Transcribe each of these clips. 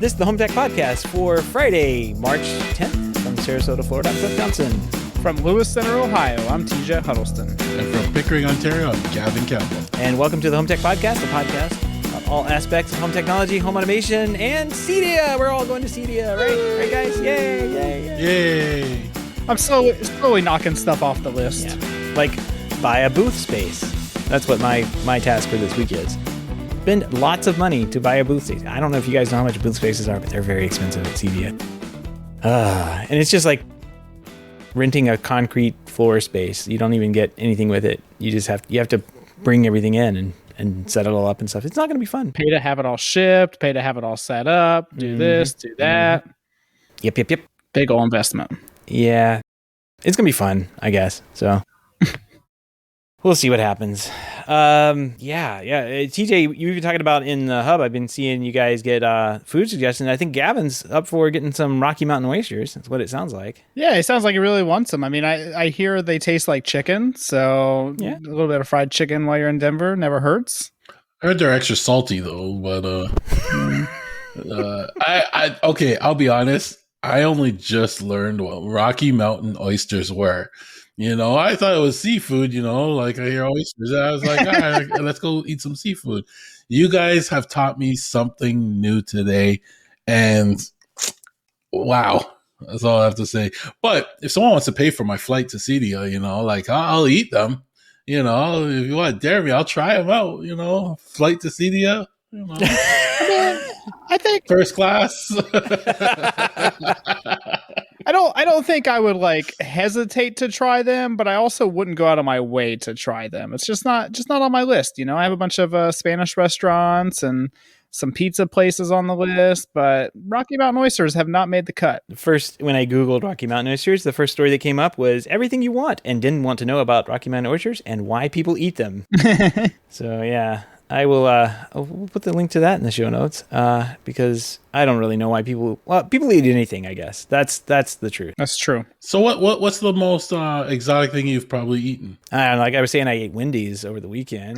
This is the HomeTech Podcast for Friday, March 10th. From Sarasota, Florida, I'm Cliff Johnson. From Lewis Center, Ohio, I'm TJ Huddleston. And from Pickering, Ontario, I'm Gavin Campbell. And welcome to the HomeTech Podcast, a podcast about all aspects of home technology, home automation, and CEDIA. We're all going to CEDIA, right? Right, guys? Yay, yay, yay. Yay. I'm slowly knocking stuff off the list. Yeah. Like, buy a booth space. That's what my task for this week is. Spend lots of money to buy a booth space. I don't know if you guys know how much booth spaces are, but they're very expensive at CEDIA. And it's just like renting a concrete floor space. You don't even get anything with it. You have to bring everything in and set it all up and stuff. It's not going to be fun. Pay to have it all shipped, pay to have it all set up, do this, do that. Yep. Big old investment. Yeah. It's going to be fun, I guess. So we'll see what happens. TJ, you've been talking about in the hub. I've been seeing you guys get food suggestions. I think Gavin's up for getting some Rocky Mountain oysters. That's what it sounds like. Yeah, it sounds like he really wants them. I mean, I hear they taste like chicken, so yeah, a little bit of fried chicken while you're in Denver never hurts. I heard they're extra salty though, but okay, I'll be honest. I only just learned what Rocky Mountain oysters were. You know, I thought it was seafood, like I hear oysters. I was like, all right, let's go eat some seafood. You guys have taught me something new today. And wow, that's all I have to say. But if someone wants to pay for my flight to CEDIA, I'll eat them. If you want to dare me, I'll try them out, flight to CEDIA, I think first class. I don't think I would hesitate to try them, but I also wouldn't go out of my way to try them. It's just not on my list. I have a bunch of Spanish restaurants and some pizza places on the list, but Rocky Mountain oysters have not made the cut. First, when I Googled Rocky Mountain oysters, the first story that came up was everything you want and didn't want to know about Rocky Mountain oysters and why people eat them. So yeah. I will we'll put the link to that in the show notes because I don't really know why people eat anything, I guess. That's the truth. That's true. So what's the most exotic thing you've probably eaten? Like I was saying, I ate Wendy's over the weekend.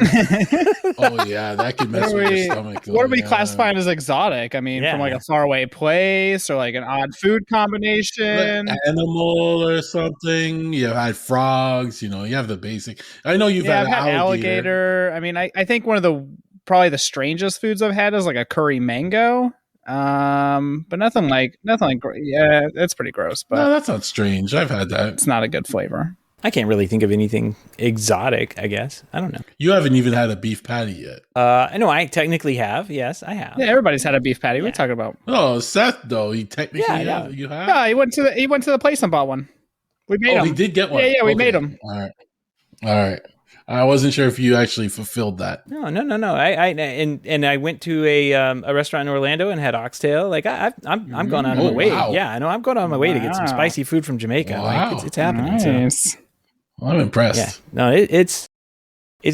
Oh, yeah, that could mess with your stomach. What are we classifying as exotic? I mean, from a faraway place or an odd food combination? Like animal or something. You've had frogs, you have the basic. I know you've had alligator. I mean, I think one of probably the strangest foods I've had is a curry mango. But nothing like yeah, that's pretty gross. But no, that's not strange. I've had that. It's not a good flavor. I can't really think of anything exotic, I guess. I don't know. You haven't even had a beef patty yet. I know I technically have. Yes, I have. Yeah, everybody's had a beef patty. Yeah. What are you talking about? Oh, Seth, though. He technically you have? Yeah, he went to the place and bought one. We made him. Oh, he did get one. Yeah, we made him. All right. I wasn't sure if you actually fulfilled that. No. I went to a restaurant in Orlando and had oxtail. I'm going out of my way. Wow. Yeah, I know. I'm going out of my way to get some spicy food from Jamaica. Wow. It's happening. Nice. So. Well, I'm impressed. Yeah. No, it's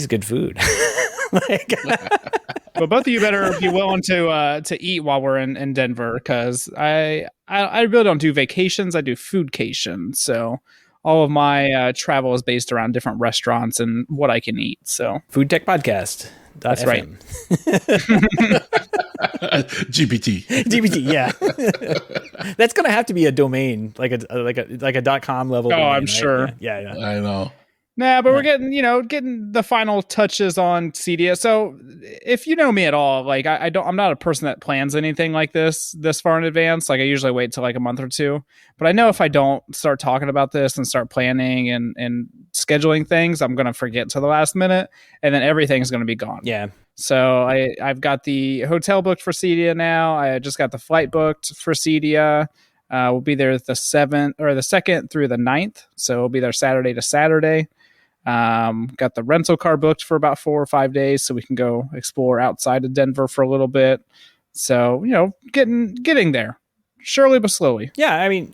good food. Well, both of you better be willing to eat while we're in Denver because I really don't do vacations. I do foodcations. So all of my travel is based around different restaurants and what I can eat. So HomeTech Podcast. That's right. GPT, yeah. That's gonna have to be a domain, like a .com level. Oh, domain, I'm right? sure. Yeah. I know. Nah, but we're getting the final touches on CEDIA. So if you know me at all, I'm not a person that plans anything like this far in advance. I usually wait till a month or two. But I know if I don't start talking about this and start planning and scheduling things, I'm gonna forget till the last minute, and then everything's gonna be gone. Yeah. So I've got the hotel booked for CEDIA now. I just got the flight booked for CEDIA. We'll be there the 2nd through the 9th. So we'll be there Saturday to Saturday. Got the rental car booked for about 4 or 5 days so we can go explore outside of Denver for a little bit. So, getting there surely but slowly. Yeah. I mean,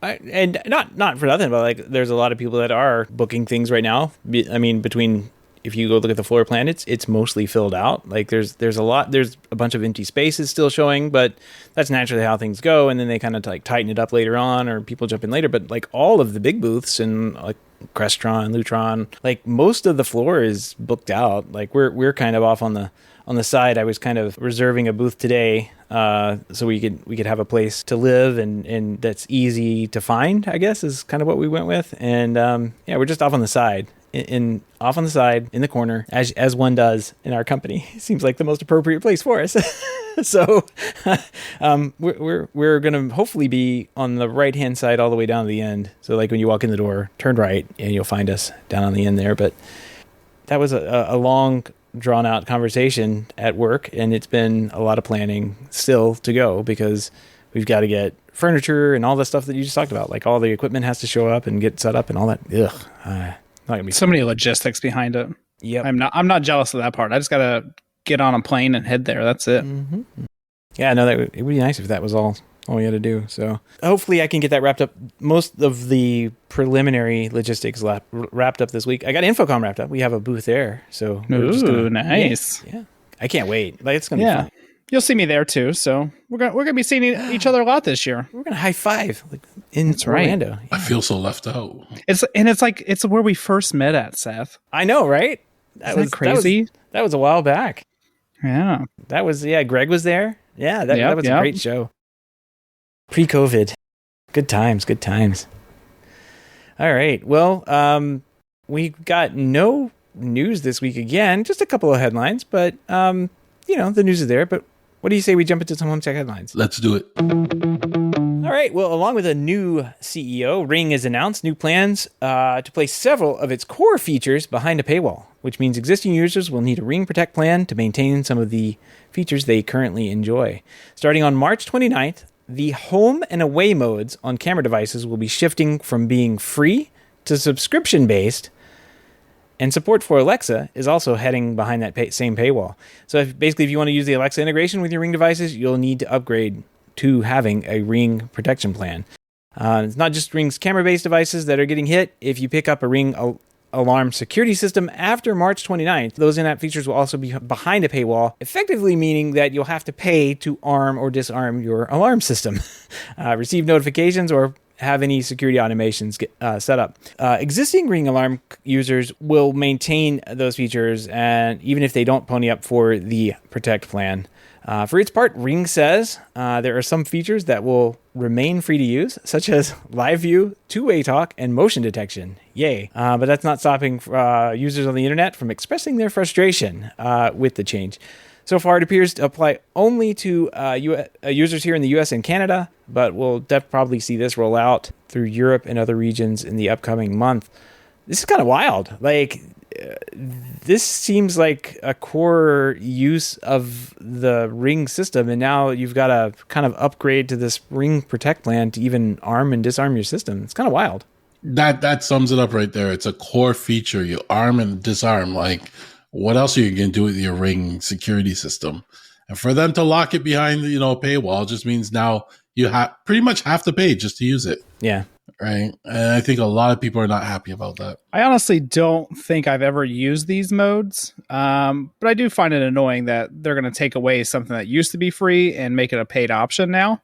and not for nothing, but there's a lot of people that are booking things right now. I mean, between, if you go look at the floor plan, it's mostly filled out. There's a bunch of empty spaces still showing, but that's naturally how things go. And then they kind of tighten it up later on, or people jump in later. But all of the big booths and Crestron, Lutron, most of the floor is booked out. We're kind of off on on the side, I was kind of reserving a booth today so we could have a place to live and that's easy to find, I guess, is kind of what we went with. And yeah, we're just off on the side. Off on the side in the corner, as one does in our company. It seems like the most appropriate place for us. So we're going to hopefully be on the right hand side all the way down to the end. So like when you walk in the door, turn right and you'll find us down on the end there. But that was a long drawn out conversation at work, and it's been a lot of planning still to go because we've got to get furniture and all the stuff that you just talked about. Like all the equipment has to show up and get set up and all that. Not gonna be so many logistics behind it. Yep. I'm not jealous of that part. I just gotta get on a plane and head there. That's it. Mm-hmm. Yeah, no, it would be nice if that was all we had to do. So hopefully I can get that wrapped up. Most of the preliminary logistics wrapped up this week. I got Infocom wrapped up. We have a booth there, so ooh, nice. Yeah, I can't wait. Like it's gonna be fun. You'll see me there too. So we're gonna be seeing each other a lot this year. We're gonna high five in Orlando. Right. Yeah. I feel so left out. It's where we first met at, Seth. I know, right? That was crazy. That was a while back. Yeah. That was Greg was there. Yeah, that was a great show. Pre-COVID. Good times. All right. Well, we got no news this week again. Just a couple of headlines, but the news is there. But what do you say we jump into some HomeTech headlines? Let's do it. All right. Well, along with a new CEO, Ring has announced new plans to place several of its core features behind a paywall, which means existing users will need a Ring Protect plan to maintain some of the features they currently enjoy. Starting on March 29th, the home and away modes on camera devices will be shifting from being free to subscription-based, and support for Alexa is also heading behind that same paywall. So if you want to use the Alexa integration with your Ring devices, you'll need to upgrade to having a Ring protection plan. It's not just Ring's camera-based devices that are getting hit. If you pick up a Ring alarm security system after March 29th, those in-app features will also be behind a paywall, effectively meaning that you'll have to pay to arm or disarm your alarm system, receive notifications, or have any security automations set up. Existing Ring alarm users will maintain those features, and even if they don't pony up for the Protect plan. For its part, Ring says there are some features that will remain free to use, such as live view, two-way talk, and motion detection. Yay. But that's not stopping users on the internet from expressing their frustration with the change. So far, it appears to apply only to users here in the US and Canada, but we'll probably see this roll out through Europe and other regions in the upcoming month. This is kind of wild. This seems like a core use of the Ring system, and now you've got to kind of upgrade to this Ring Protect plan to even arm and disarm your system. It's kind of wild. That sums it up right there. It's a core feature. You arm and disarm. What else are you going to do with your Ring security system? And for them to lock it behind, a paywall just means now you pretty much have to pay just to use it. Yeah. Right. And I think a lot of people are not happy about that. I honestly don't think I've ever used these modes. But I do find it annoying that they're going to take away something that used to be free and make it a paid option now.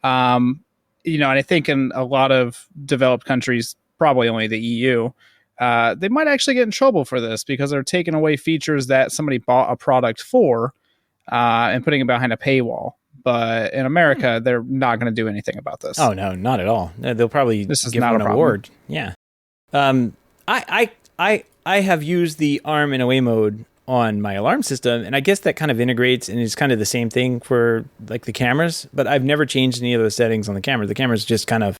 And I think in a lot of developed countries, probably only the EU, they might actually get in trouble for this because they're taking away features that somebody bought a product for and putting it behind a paywall. But in America, they're not going to do anything about this. Oh, no, not at all. They'll probably give them an award. Yeah. I have used the arm and away mode on my alarm system, and I guess that kind of integrates and is kind of the same thing for the cameras, but I've never changed any of those settings on the camera. The cameras just kind of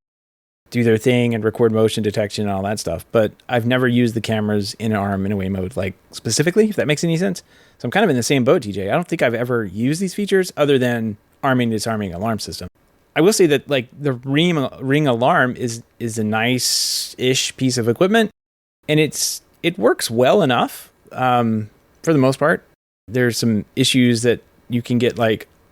do their thing and record motion detection and all that stuff. But I've never used the cameras in arm and away mode, specifically, if that makes any sense. So I'm kind of in the same boat, TJ. I don't think I've ever used these features other than arming and disarming alarm system. I will say that the Ring alarm is a nice-ish piece of equipment, and it works well enough for the most part. There's some issues that you can get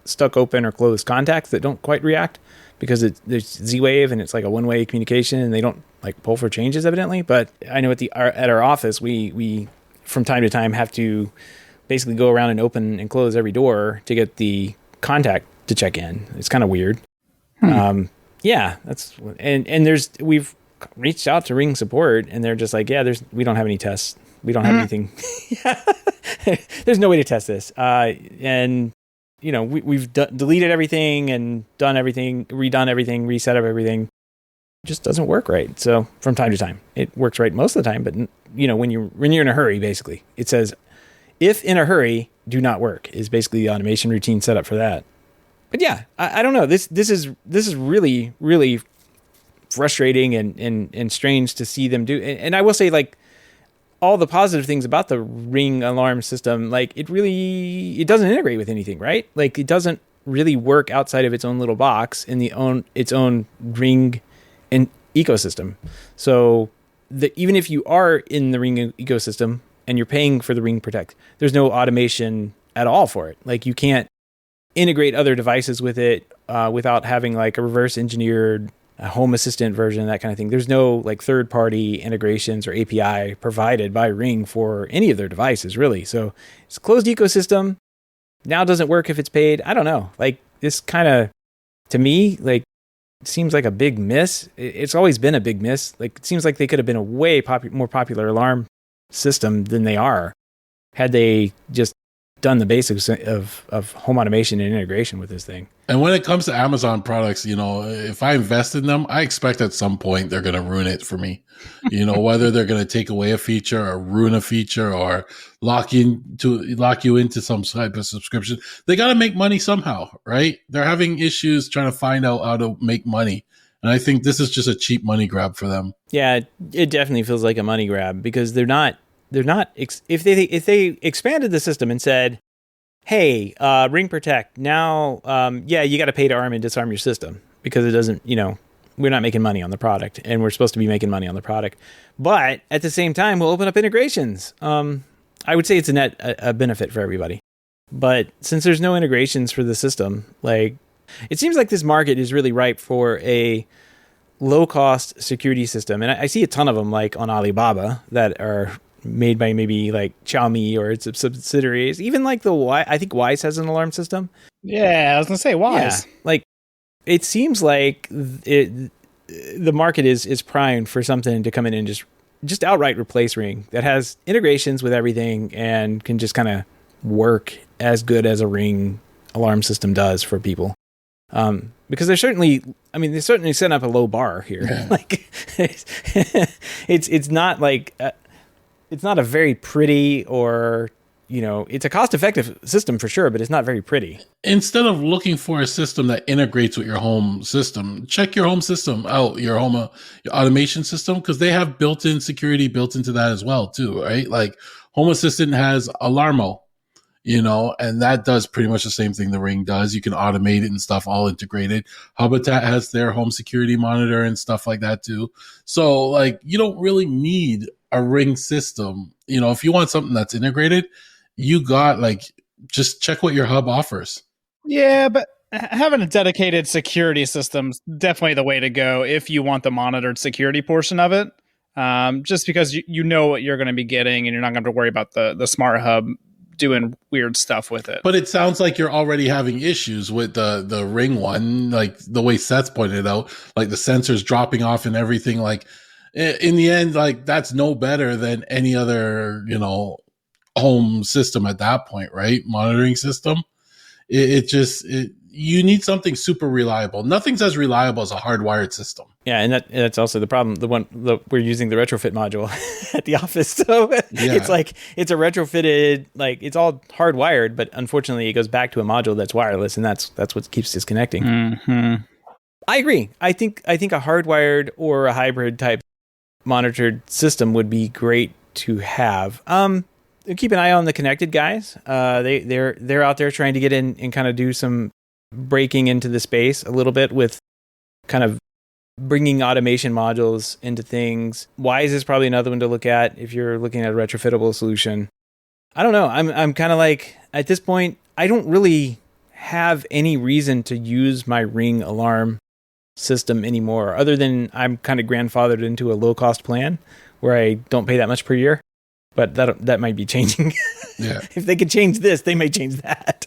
stuck open or closed contacts that don't quite react because there's Z-Wave and it's a one-way communication and they don't pull for changes evidently. But I know at our office we from time to time have to basically go around and open and close every door to get the contact to check in. It's kind of weird. Yeah, we've reached out to Ring support and they're just we don't have any tests We don't have anything. There's no way to test this. And we've deleted everything and done everything, redone everything, reset up everything. It just doesn't work right. So from time to time, it works right most of the time. But when you're in a hurry, basically, it says, if in a hurry, do not work is basically the automation routine set up for that. But yeah, I don't know. This is really, really frustrating and strange to see them do. And I will say, like, all the positive things about the Ring alarm system, like it doesn't integrate with anything, right? Like it doesn't really work outside of its own little box in its own Ring and ecosystem. So even if you are in the Ring ecosystem and you're paying for the Ring Protect, there's no automation at all for it. Like you can't integrate other devices with it without having like a reverse engineered Home Assistant version, that kind of thing. There's no like third-party integrations or API provided by Ring for any of their devices, really. So it's a closed ecosystem. Now doesn't work if it's paid. I don't know. Like this kind of, to me, like seems like a big miss. It's always been a big miss. Like it seems like they could have been a way more popular alarm system than they are had they just done the basics of home automation and integration with this thing. And when it comes to Amazon products, if I invest in them, I expect at some point they're going to ruin it for me. Whether they're going to take away a feature or ruin a feature or lock you into some type of subscription. They got to make money somehow, right? They're having issues trying to find out how to make money. And I think this is just a cheap money grab for them. Yeah, it definitely feels like a money grab because they're not if they expanded the system and said, hey, Ring Protect, now, you got to pay to arm and disarm your system because it doesn't, we're not making money on the product and we're supposed to be making money on the product. But at the same time, we'll open up integrations. I would say it's a benefit for everybody. But since there's no integrations for the system, like it seems like this market is really ripe for a low-cost security system. And I see a ton of them like on Alibaba that are made by maybe like Xiaomi or its subsidiaries. Even like I think Wise has an alarm system. Yeah, I was gonna say Wise. Yeah, like it seems like the market is primed for something to come in and just outright replace Ring that has integrations with everything and can just kind of work as good as a Ring alarm system does for people. Because they certainly set up a low bar here. Yeah. Like it's not like. It's not a very pretty or, it's a cost-effective system for sure, but it's not very pretty. Instead of looking for a system that integrates with your home system, check your home system out, your automation system, because they have built-in security built into that as well, too, right? Like Home Assistant has Alarmo, and that does pretty much the same thing the Ring does. You can automate it and stuff, all integrated. Habitat has their home security monitor and stuff like that, too. So, like, you don't really need a Ring system. If you want something that's integrated, you got just check what your hub offers. Yeah, but having a dedicated security system's definitely the way to go if you want the monitored security portion of it. Just because you know what you're going to be getting and you're not going to have to worry about the smart hub doing weird stuff with it. But it sounds like you're already having issues with the Ring one, like the way Seth's pointed out, like the sensors dropping off and everything. Like in the end, like that's no better than any other, home system at that point, right? Monitoring system. You need something super reliable. Nothing's as reliable as a hardwired system. Yeah, and that's also the problem. We're using the retrofit module at the office, so it's like it's a retrofitted, like it's all hardwired, but unfortunately, it goes back to a module that's wireless, and that's what keeps disconnecting. Mm-hmm. I agree. I think a hardwired or a hybrid type monitored system would be great to have. Keep an eye on the connected guys. They're out there trying to get in and kind of do some breaking into the space a little bit with kind of bringing automation modules into things. Wise is probably another one to look at if you're looking at a retrofittable solution. I don't know. I'm kind of like, at this point, I don't really have any reason to use my Ring alarm system anymore, other than I'm kind of grandfathered into a low-cost plan where I don't pay that much per year. But that might be changing. Yeah. If they could change this, they may change that.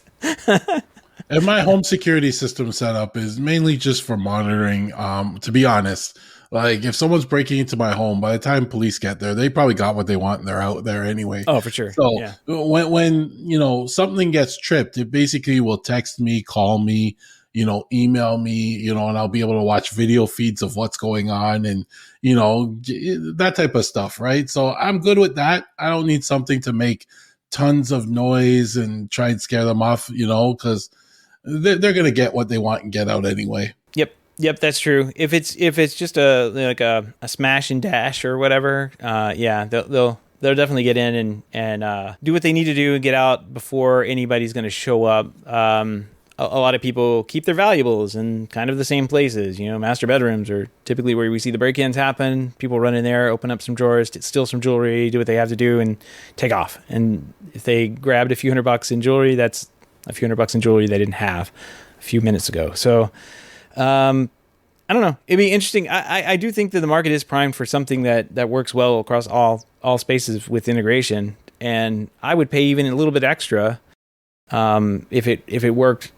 And my home security system setup is mainly just for monitoring. To be honest, Like if someone's breaking into my home, by the time police get there, they probably got what they want and they're out there anyway. Oh, for sure. So Yeah. when something gets tripped, it basically will text me, call me, email me, and I'll be able to watch video feeds of what's going on and, that type of stuff. Right. So I'm good with that. I don't need something to make tons of noise and try and scare them off, because they're going to get what they want and get out anyway. Yep, that's true. If it's just a smash and dash or whatever, they'll definitely get in and do what they need to do and get out before anybody's going to show up. A lot of people keep their valuables in kind of the same places. Master bedrooms are typically where we see the break-ins happen. People run in there, open up some drawers, steal some jewelry, do what they have to do, and take off. And if they grabbed a few $100 in jewelry, that's a few $100 in jewelry they didn't have a few minutes ago. So, I don't know. It'd be interesting. I do think that the market is primed for something that works well across all spaces with integration. And I would pay even a little bit extra if it worked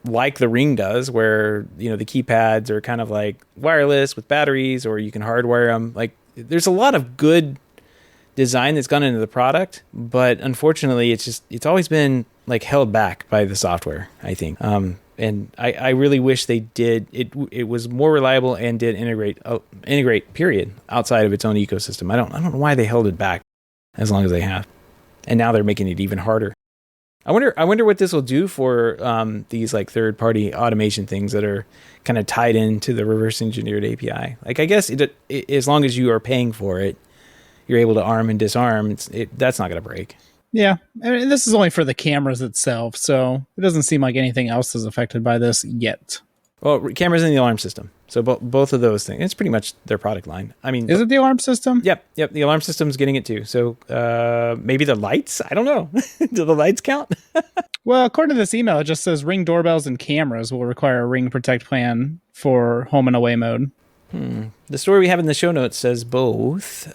like the Ring does, where the keypads are kind of like wireless with batteries, or you can hardwire them. Like there's a lot of good design that's gone into the product, but unfortunately it's always been like held back by the software, I think. And I really wish they did it was more reliable and did integrate period outside of its own ecosystem. I don't know why they held it back as long as they have, and now they're making it even harder. I wonder what this will do for these like third party automation things that are kind of tied into the reverse engineered API. Like I guess as long as you are paying for it, you're able to arm and disarm. That's not going to break. Yeah, I mean, this is only for the cameras itself, so it doesn't seem like anything else is affected by this yet. Well, cameras and the alarm system. So both of those things. It's pretty much their product line. I mean, is it the alarm system? Yep. The alarm system's getting it too. So maybe the lights? I don't know. Do the lights count? Well, according to this email, it just says Ring doorbells and cameras will require a Ring Protect plan for home and away mode. The story we have in the show notes says both.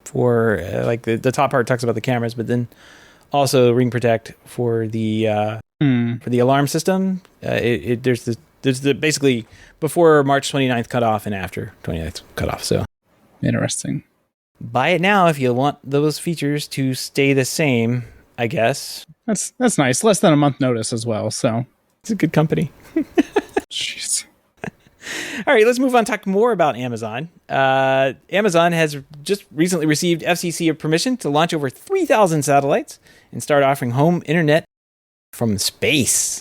For like the top part talks about the cameras, but then also Ring Protect for the alarm system. There's the basically before March 29th cutoff and after 29th cutoff. So interesting. Buy it now if you want those features to stay the same, I guess. That's nice. Less than a month notice as well. So it's a good company. Jeez. All right, let's move on. Talk more about Amazon. Amazon has just recently received FCC permission to launch over 3,000 satellites and start offering home internet from space.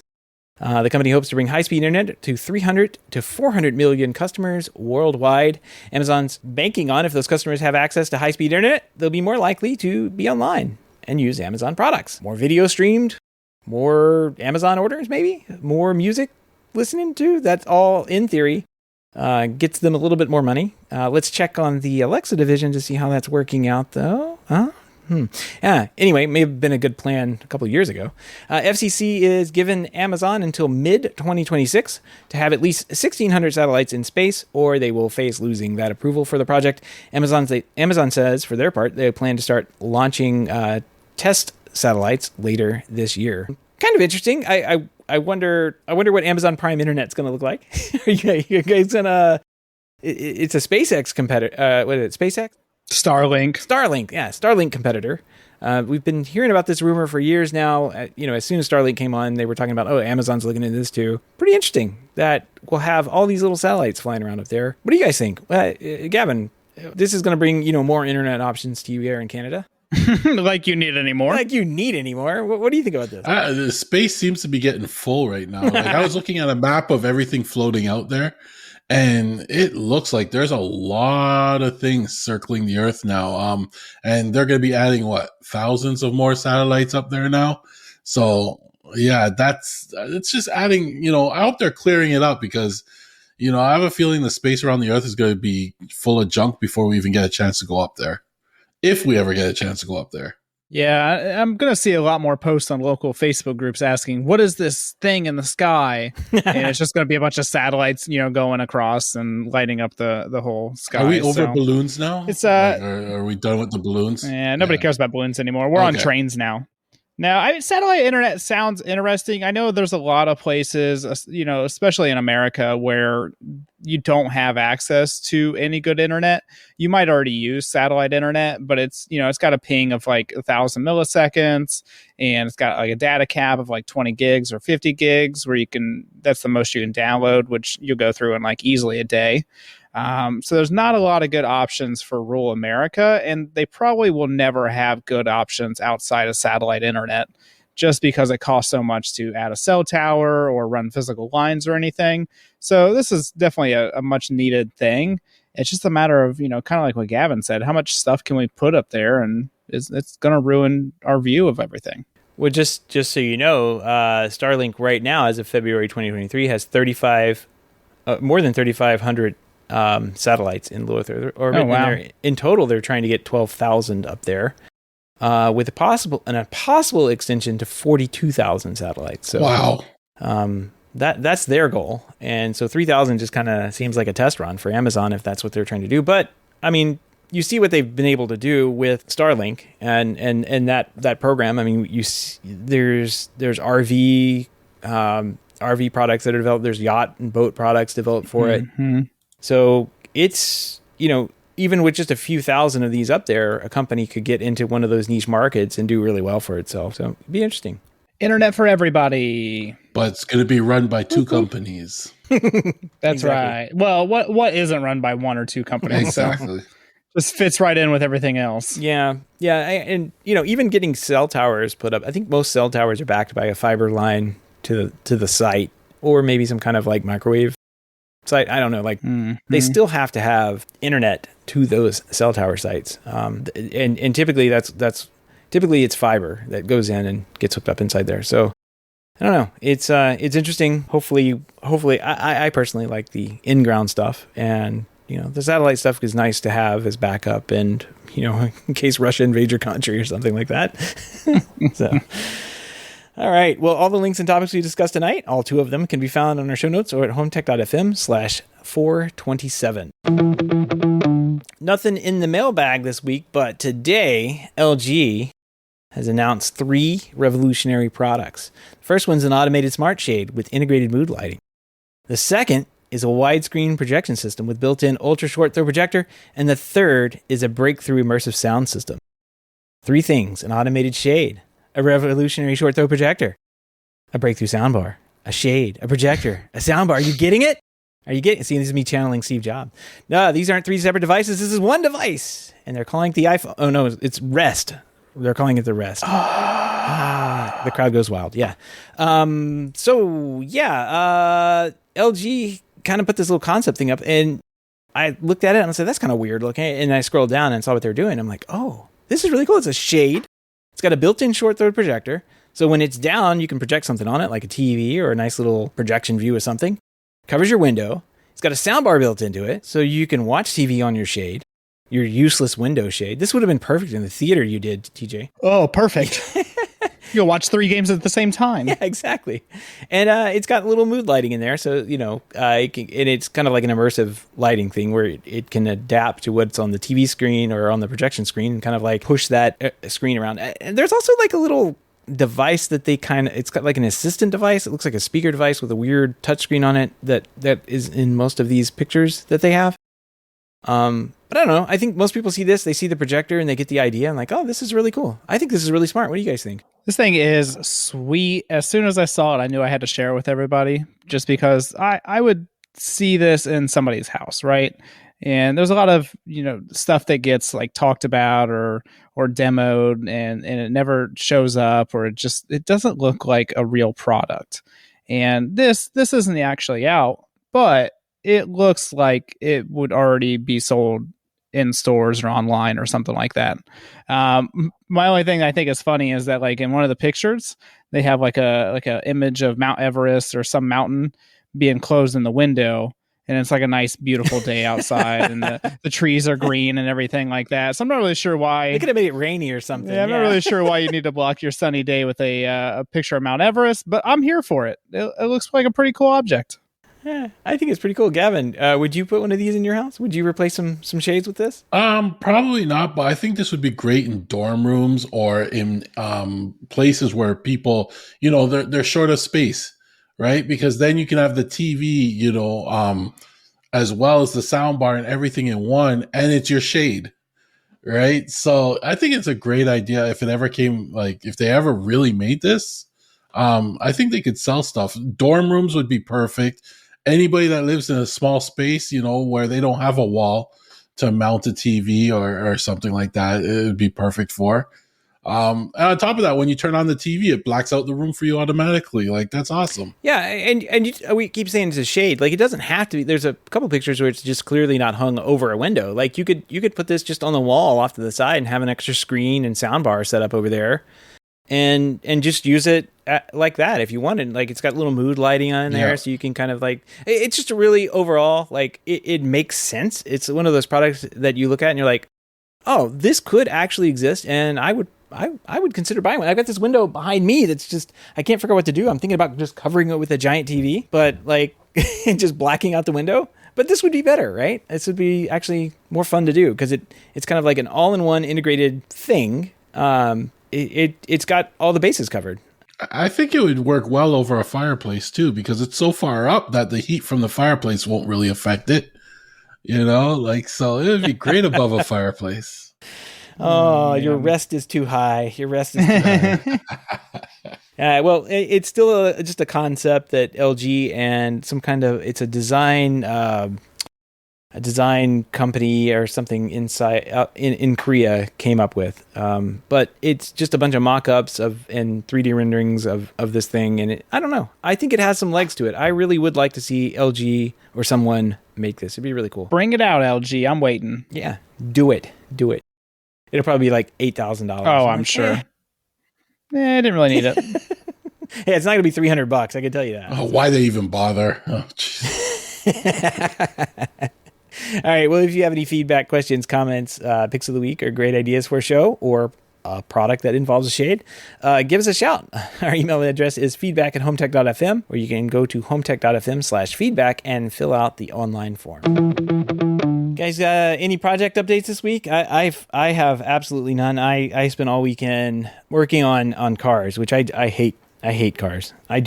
The company hopes to bring high-speed internet to 300 to 400 million customers worldwide. Amazon's banking on if those customers have access to high-speed internet, they'll be more likely to be online and use Amazon products. More video streamed, more Amazon orders maybe, more music listening to. That's all in theory. Gets them a little bit more money. Let's check on the Alexa division to see how that's working out, though. Anyway, may have been a good plan a couple of years ago. FCC is giving Amazon until mid-2026 to have at least 1,600 satellites in space, or they will face losing that approval for the project. Amazon says, for their part, they plan to start launching test satellites later this year. Kind of interesting. I wonder what Amazon Prime Internet's going to look like. Are you guys gonna? It's a SpaceX competitor. What is it? SpaceX? Starlink. Yeah, Starlink competitor. We've been hearing about this rumor for years now. As soon as Starlink came on, they were talking about, Amazon's looking into this too. Pretty interesting that we'll have all these little satellites flying around up there. What do you guys think? Gavin, this is going to bring, more internet options to you here in Canada. Like you need any more? What do you think about this? The space seems to be getting full right now. Like I was looking at a map of everything floating out there, and it looks like there's a lot of things circling the Earth now. And they're going to be adding thousands of more satellites up there now. So yeah, it's just adding. I hope they're clearing it up because I have a feeling the space around the Earth is going to be full of junk before we even get a chance to go up there. If we ever get a chance to go up there. Yeah, I'm going to see a lot more posts on local Facebook groups asking, what is this thing in the sky? And it's just going to be a bunch of satellites, going across and lighting up the whole sky. Are we over balloons now? It's are we done with the balloons? Yeah, nobody cares about balloons anymore. We're on trains now. Now, satellite internet sounds interesting. I know there's a lot of places, especially in America, where you don't have access to any good internet. You might already use satellite internet, but it's got a ping of like 1,000 milliseconds, and it's got like a data cap of like 20 gigs or 50 gigs, where that's the most you can download, which you'll go through in like easily a day. So there's not a lot of good options for rural America, and they probably will never have good options outside of satellite internet, just because it costs so much to add a cell tower or run physical lines or anything. So this is definitely a much needed thing. It's just a matter of, kind of like what Gavin said, how much stuff can we put up there, and it's going to ruin our view of everything. Well, just so you know, Starlink right now, as of February 2023, has more than 3,500 satellites in low Earth orbit. Oh, wow. And in total, they're trying to get 12,000 up there, with a possible extension to 42,000 satellites. So, wow. That's their goal, and so 3,000 just kind of seems like a test run for Amazon if that's what they're trying to do. But I mean, you see what they've been able to do with Starlink and that program. I mean, there's RV products that are developed. There's yacht and boat products developed for it. So it's, even with just a few thousand of these up there, a company could get into one of those niche markets and do really well for itself. So it'd be interesting. Internet for everybody. But it's going to be run by two companies. That's right. Well, what isn't run by one or two companies? Exactly. So just fits right in with everything else. Yeah. And even getting cell towers put up, I think most cell towers are backed by a fiber line to the site, or maybe some kind of like microwave site. I don't know. Like they still have to have internet to those cell tower sites. And typically typically it's fiber that goes in and gets hooked up inside there. So I don't know. It's interesting. Hopefully I personally like the in-ground stuff, and the satellite stuff is nice to have as backup, and in case Russia invades your country or something like that. So all right. Well, all the links and topics we discussed tonight, all two of them, can be found on our show notes or at HomeTech.fm/427. Nothing in the mailbag this week, but today LG has announced 3 revolutionary products. The first one's an automated smart shade with integrated mood lighting. The second is a widescreen projection system with built-in ultra short throw projector, and the third is a breakthrough immersive sound system. 3 things: an automated shade, a revolutionary short throw projector, a breakthrough soundbar, a shade, a projector, a soundbar. Are you getting it? Are you getting it? See, this is me channeling Steve Jobs. No, these aren't 3 separate devices. This is one device. And they're calling it the iPhone. Oh, no, it's Rest. They're calling it the Rest. The crowd goes wild. Yeah. LG kind of put this little concept thing up, and I looked at it and I said, that's kind of weird looking. And I scrolled down and saw what they're doing. I'm like, oh, this is really cool. It's a shade. It's got a built-in short-throw projector. So when it's down, you can project something on it, like a TV or a nice little projection view of something. Covers your window. It's got a soundbar built into it, so you can watch TV on your shade, your useless window shade. This would have been perfect in the theater you did, TJ. Oh, perfect. You'll watch 3 games at the same time. Yeah, exactly. And it's got a little mood lighting in there, so it's kind of like an immersive lighting thing where it can adapt to what's on the TV screen or on the projection screen, and kind of like push that screen around. And there's also like a little device that it's got like an assistant device. It looks like a speaker device with a weird touchscreen on it that is in most of these pictures that they have. But I don't know. I think most people see this, they see the projector and they get the idea and like, oh, this is really cool. I think this is really smart. What do you guys think? This thing is sweet. As soon as I saw it, I knew I had to share it with everybody, just because I would see this in somebody's house, right? And there's a lot of, stuff that gets like talked about or demoed and it never shows up, or it doesn't look like a real product. And this isn't actually out, but it looks like it would already be sold in stores or online or something like that. My only thing I think is funny is that like in one of the pictures, they have like a image of Mount Everest or some mountain being closed in the window. And it's like a nice, beautiful day outside, and the trees are green and everything like that. So I'm not really sure why. They could have made it rainy or something. Yeah, I'm not really sure why you need to block your sunny day with a picture of Mount Everest, but I'm here for it. It looks like a pretty cool object. I think it's pretty cool. Gavin, would you put one of these in your house? Would you replace some shades with this? Probably not, but I think this would be great in dorm rooms or in places where people, they're short of space, right? Because then you can have the TV, as well as the sound bar and everything in one, and it's your shade, right? So I think it's a great idea if it ever came, like if they ever really made this. I think they could sell stuff. Dorm rooms would be perfect. Anybody that lives in a small space, where they don't have a wall to mount a TV or something like that, it would be perfect for. And on top of that, when you turn on the TV, it blacks out the room for you automatically. Like, that's awesome. Yeah, and we keep saying it's a shade. Like, it doesn't have to be. There's a couple pictures where it's just clearly not hung over a window. Like, you could put this just on the wall off to the side and have an extra screen and sound bar set up over there, and just use it like that if you wanted. Like, it's got little mood lighting on there, so you can kind of like. It's just a really overall like it makes sense. It's one of those products that you look at and you're like, oh, this could actually exist, and I would consider buying one. I've got this window behind me that's just, I can't figure out what to do. I'm thinking about just covering it with a giant TV, but like just blacking out the window. But this would be better, right? This would be actually more fun to do because it's kind of like an all-in-one integrated thing. It's got all the bases covered. I think it would work well over a fireplace too, because it's so far up that the heat from the fireplace won't really affect it. So it would be great above a fireplace. Oh, your rest is too high. Your rest is too high. Well, it's still just a concept that LG and it's a design company or something inside in Korea came up with. But it's just a bunch of mock-ups and 3D renderings of this thing. And I don't know. I think it has some legs to it. I really would like to see LG or someone make this. It'd be really cool. Bring it out, LG. I'm waiting. Yeah, do it. It'll probably be like $8,000. Oh, I'm sure. I didn't really need it. Hey, it's not going to be $300. I can tell you that. Oh, why they even bother? Oh, All right. Well, if you have any feedback, questions, comments, picks of the week, or great ideas for a show or a product that involves a shade, give us a shout. Our email address is feedback@HomeTech.fm, or you can go to HomeTech.fm/feedback and fill out the online form. Guys, any project updates this week? I have absolutely none. I spent all weekend working on cars, which I hate. I hate cars. I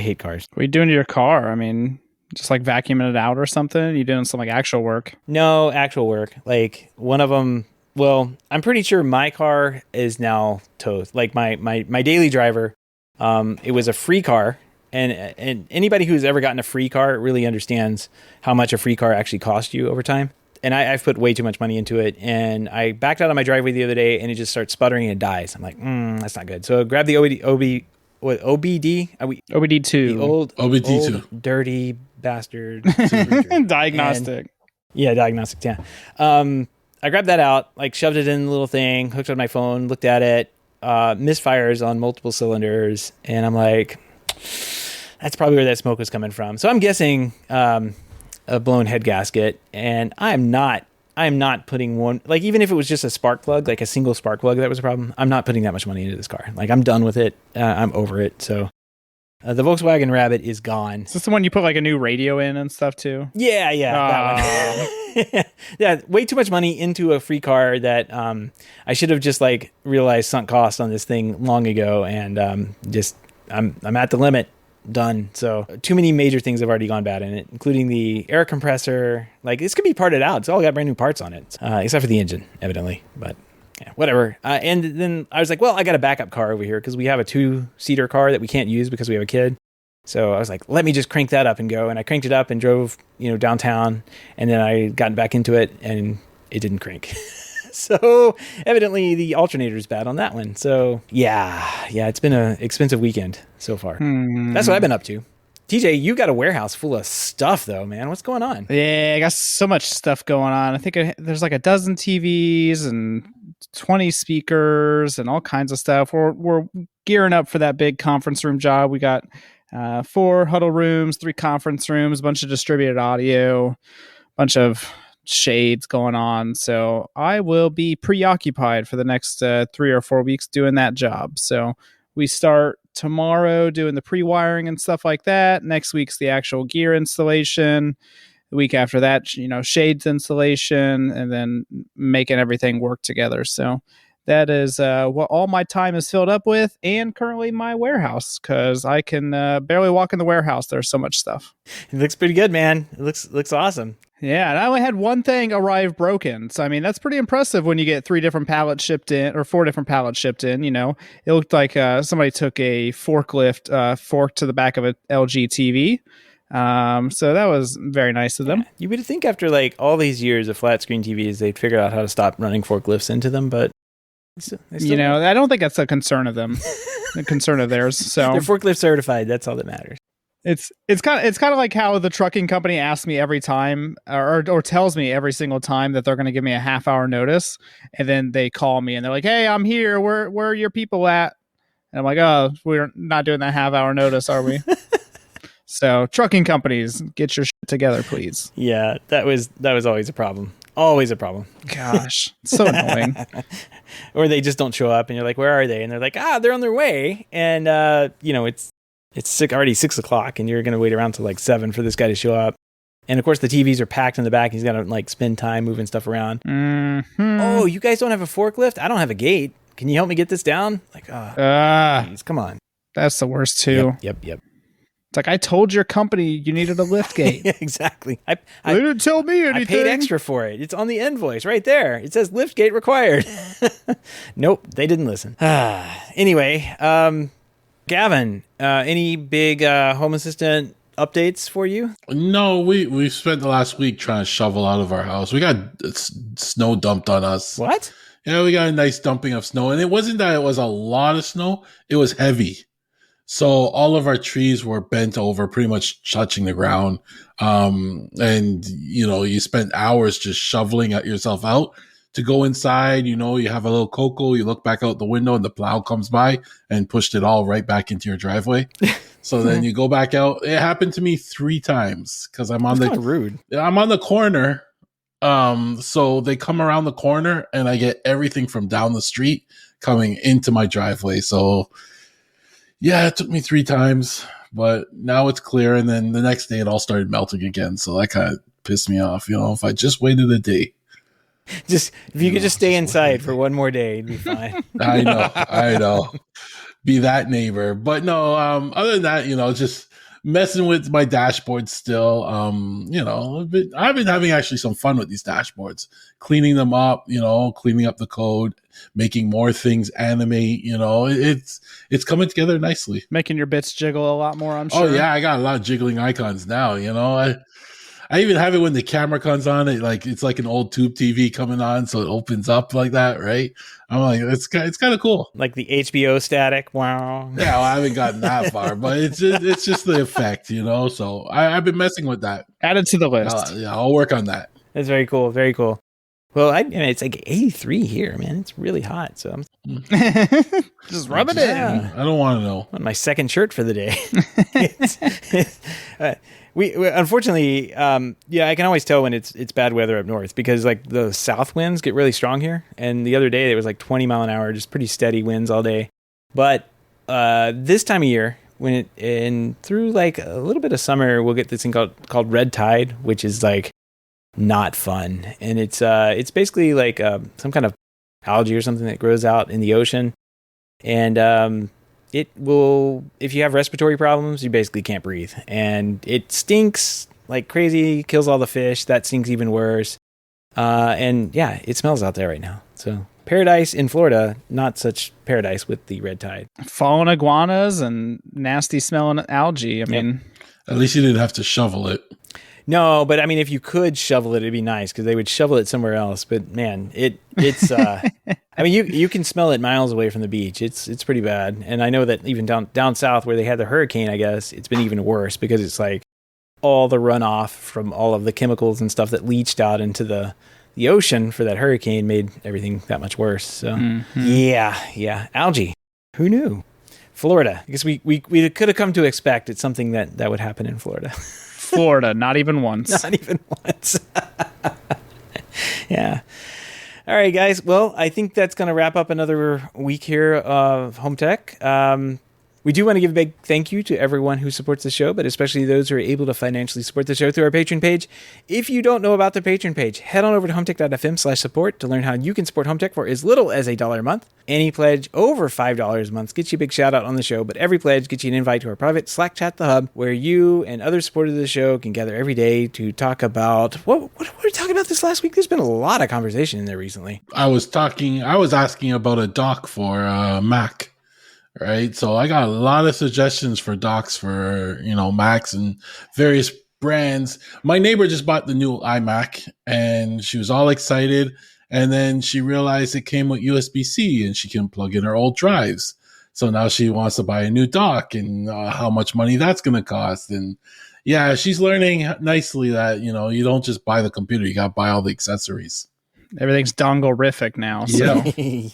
hate cars. What are you doing to your car? I mean, just like vacuuming it out or something? You doing some like actual work? No, actual work. Like one of them. Well, I'm pretty sure my car is now towed. Like my daily driver, it was a free car. And anybody who's ever gotten a free car really understands how much a free car actually costs you over time. And I've put way too much money into it. And I backed out on my driveway the other day and it just starts sputtering and it dies. I'm like, that's not good. So grab the OBD2. OBD2. The old OBD2. Old dirty bastard. Diagnostic. Diagnostics. Yeah. I grabbed that out, like shoved it in the little thing, hooked up my phone, looked at it, misfires on multiple cylinders. And I'm like, that's probably where that smoke was coming from. So I'm guessing a blown head gasket. And I'm not putting one, like even if it was just a spark plug, like a single spark plug that was a problem, I'm not putting that much money into this car. Like I'm done with it. I'm over it. So the Volkswagen Rabbit is gone. Is this the one you put like a new radio in and stuff too? Yeah, that one. Yeah, way too much money into a free car that I should have just like realized sunk cost on this thing long ago, and I'm at the limit. Done. So too many major things have already gone bad in it, including the air compressor. Like this could be parted out. It's all got brand new parts on it, except for the engine, evidently. But yeah, whatever. And then I was like, well, I got a backup car over here because we have a 2-seater car that we can't use because we have a kid. So I was like, let me just crank that up and go. And I cranked it up and drove, downtown. And then I got back into it and it didn't crank. So evidently the alternator is bad on that one. So yeah, it's been an expensive weekend so far. That's what I've been up to. TJ, you got a warehouse full of stuff though, man. What's going on? Yeah, I got so much stuff going on. I think there's like a dozen TVs and 20 speakers and all kinds of stuff. We're gearing up for that big conference room job. We got 4 huddle rooms, 3 conference rooms, a bunch of distributed audio, a bunch of shades going on. So I will be preoccupied for the next 3 or 4 weeks doing that job. So we start tomorrow doing the pre-wiring and stuff like that. Next week's the actual gear installation. The week after that, shades installation, and then making everything work together. So that is what all my time is filled up with, and currently my warehouse, because I can barely walk in the warehouse. There's so much stuff. It looks pretty good, man. It looks awesome. Yeah, and I only had one thing arrive broken. So, I mean, that's pretty impressive when you get 3 different pallets shipped in, or 4 different pallets shipped in, It looked like somebody took a forklift fork to the back of a LG TV. So that was very nice of them. Yeah. You would think after like all these years of flat screen TVs, they'd figure out how to stop running forklifts into them, but they still I don't think that's a concern of them, a concern of theirs. So they're forklift certified. That's all that matters. It's kind of like how the trucking company asks me every time, or tells me every single time that they're going to give me a half-hour notice, and then they call me and they're like, "Hey, I'm here. Where are your people at?" And I'm like, "Oh, we're not doing that half-hour notice, are we?" So, trucking companies, get your shit together, please. Yeah, that was always a problem. Always a problem. Gosh, so annoying. Or they just don't show up, and you're like, "Where are they?" And they're like, "They're on their way." And it's already 6 o'clock, and you're going to wait around till like 7 for this guy to show up. And of course, the TVs are packed in the back. He's got to like spend time moving stuff around. Mm-hmm. Oh, you guys don't have a forklift? I don't have a gate. Can you help me get this down? Like, please, come on. That's the worst too. Yep. It's like, I told your company you needed a lift gate. Yeah, exactly. They didn't tell me anything. I paid extra for it. It's on the invoice right there. It says lift gate required. Nope, they didn't listen. Anyway, Gavin, any big Home Assistant updates for you? No, we spent the last week trying to shovel out of our house. We got snow dumped on us. What? Yeah, we got a nice dumping of snow. And it wasn't that it was a lot of snow. It was heavy. So all of our trees were bent over, pretty much touching the ground. And, you spent hours just shoveling yourself out to go inside. You have a little cocoa. You look back out the window and the plow comes by and pushed it all right back into your driveway. So then you go back out. It happened to me 3 times because I'm on rude. I'm on the corner. So they come around the corner and I get everything from down the street coming into my driveway. So yeah, it took me 3 times, but now it's clear. And then the next day it all started melting again. So that kind of pissed me off. If I just waited a day. If you could just stay inside for one more day, it'd be fine. I know. Be that neighbor. But no, other than that, just messing with my dashboard still. I've been having actually some fun with these dashboards, cleaning them up, cleaning up the code, making more things animate, it's coming together nicely. Making your bits jiggle a lot more, I'm sure. Oh yeah, I got a lot of jiggling icons now, I even have it when the camera comes on. It's like an old tube TV coming on, so it opens up like that, right? I'm like, it's kind of cool, like the HBO static. Wow. Yeah, well, I haven't gotten that far, but it's just the effect, So I've been messing with that. Add it to the list. I'll work on that. That's very cool. Very cool. Well, it's like 83 here, man. It's really hot, so I'm just rub it in. I don't want to know. On my second shirt for the day. We unfortunately, I can always tell when it's bad weather up north because like the south winds get really strong here. And the other day it was like 20 mile an hour, just pretty steady winds all day. But this time of year, through like a little bit of summer, we'll get this thing called red tide, which is like not fun. And it's basically like some kind of algae or something that grows out in the ocean. And it will, if you have respiratory problems, you basically can't breathe. And it stinks like crazy, kills all the fish. That stinks even worse. And yeah, it smells out there right now. So paradise in Florida, not such paradise with the red tide. Fallen iguanas and nasty smelling algae. I mean, at least you didn't have to shovel it. No, but I mean, if you could shovel it, it'd be nice because they would shovel it somewhere else. But man, it's I mean, you can smell it miles away from the beach. It's pretty bad. And I know that even down south where they had the hurricane, I guess it's been even worse because it's like all the runoff from all of the chemicals and stuff that leached out into the ocean for that hurricane made everything that much worse. So yeah, algae. Who knew? Florida. I guess we could have come to expect it's something that would happen in Florida. Florida, not even once. Not even once. Yeah. All right, guys. Well, I think that's going to wrap up another week here of Home Tech. We do want to give a big thank you to everyone who supports the show, but especially those who are able to financially support the show through our Patreon page. If you don't know about the Patreon page, head on over to HomeTech.fm/support to learn how you can support HomeTech for as little as $1 a month. Any pledge over $5 a month gets you a big shout out on the show, but every pledge gets you an invite to our private Slack chat, The Hub, where you and other supporters of the show can gather every day to talk about what were we talking about this last week? There's been a lot of conversation in there recently. I was asking about a dock for Mac. Right. So I got a lot of suggestions for docks for, Macs and various brands. My neighbor just bought the new iMac and she was all excited. And then she realized it came with USB-C and she can plug in her old drives. So now she wants to buy a new dock and how much money that's going to cost. And yeah, she's learning nicely that, you don't just buy the computer. You got to buy all the accessories. Everything's dongle-rific now. So. Yeah.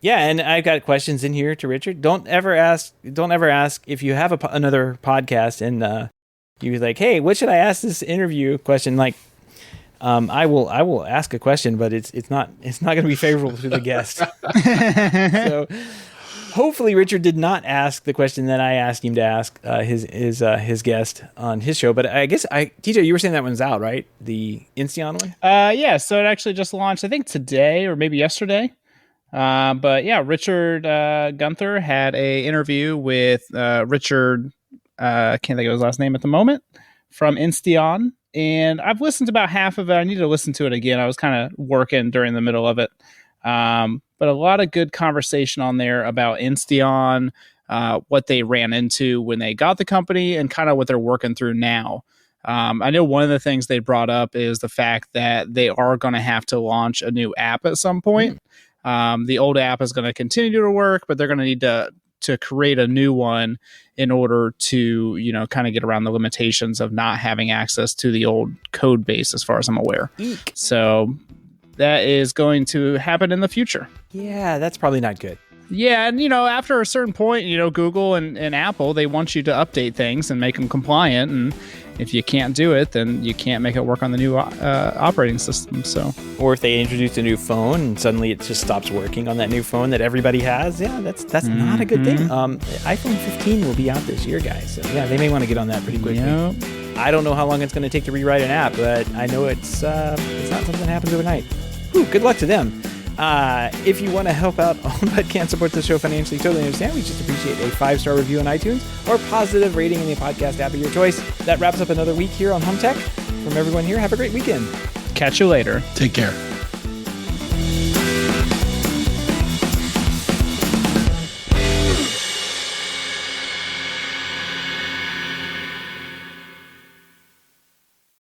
Yeah, and I've got questions in here to Richard. Don't ever ask if you have another podcast and you're like, hey, what should I ask this interview question? Like, I will ask a question, but it's not going to be favorable to the guest. So hopefully Richard did not ask the question that I asked him to ask his guest on his show. But I guess TJ, you were saying that one's out, right? The Insteon one? Yeah. So it actually just launched, I think today or maybe yesterday. But yeah, Richard Gunther had a interview with Richard. Can't think of his last name at the moment, from Insteon, and I've listened to about half of it. I need to listen to it again. I was kind of working during the middle of it, but a lot of good conversation on there about Insteon, what they ran into when they got the company, and kind of what they're working through now. I know one of the things they brought up is the fact that they are going to have to launch a new app at some point. The old app is going to continue to work, but they're going to need to create a new one in order to, kind of get around the limitations of not having access to the old code base, as far as I'm aware. Eek. So that is going to happen in the future. Yeah, that's probably not good. Yeah, and after a certain point, Google and Apple, they want you to update things and make them compliant, and if you can't do it, then you can't make it work on the new operating system. So, or if they introduce a new phone and suddenly it just stops working on that new phone that everybody has, yeah, that's not a good thing. iPhone 15 will be out this year, guys. So yeah, they may want to get on that pretty quickly. Yep. I don't know how long it's going to take to rewrite an app, but I know it's not something that happens overnight. Whew, good luck to them. If you want to help out but can't support the show financially, totally understand. We just appreciate a 5-star review on iTunes or positive rating in the podcast app of your choice. That wraps up another week here on HomeTech. From everyone here, have a great weekend. Catch you later. Take care.